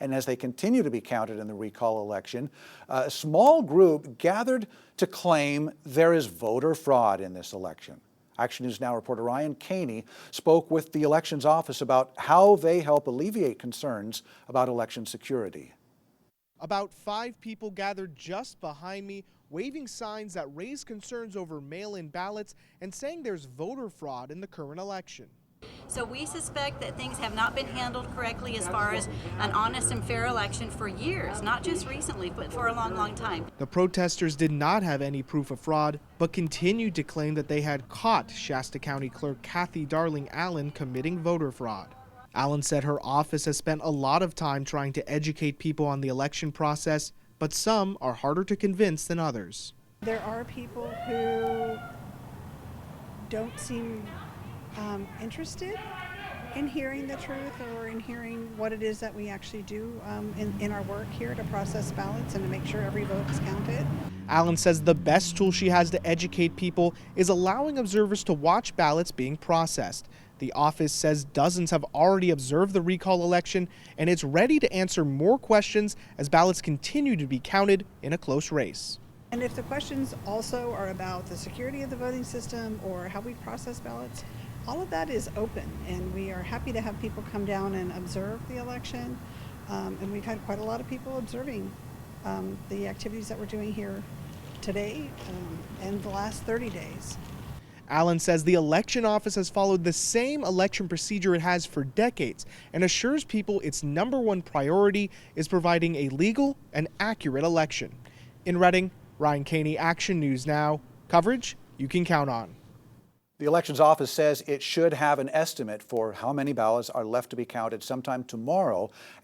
And as they continue to be counted in the recall election, a small group gathered to claim there is voter fraud in this election. Action News Now reporter Ryan Caney spoke with the Elections Office about how they help alleviate concerns about election security. About 5 people gathered just behind me, waving signs that raise concerns over mail-in ballots and saying there's voter fraud in the current election. So we suspect that things have not been handled correctly as far as an honest and fair election for years, not just recently, but for a long, long time. The protesters did not have any proof of fraud, but continued to claim that they had caught Shasta County Clerk Kathy Darling Allen committing voter fraud. Allen said her office has spent a lot of time trying to educate people on the election process, but some are harder to convince than others. There are people who don't seem interested in hearing the truth or in hearing what it is that we actually do in our work here to process ballots and to make sure every vote is counted. Allen says the best tool she has to educate people is allowing observers to watch ballots being processed. The office says dozens have already observed the recall election, and it's ready to answer more questions as ballots continue to be counted in a close race. And if the questions also are about the security of the voting system or how we process ballots, all of that is open, and we are happy to have people come down and observe the election. And we've had quite a lot of people observing the activities that we're doing here today and the last 30 days. Allen says the election office has followed the same election procedure it has for decades and assures people its #1 priority is providing a legal and accurate election. In Reading, Ryan Caney, Action News Now. Coverage you can count on. The Elections Office says it should have an estimate for how many ballots are left to be counted sometime tomorrow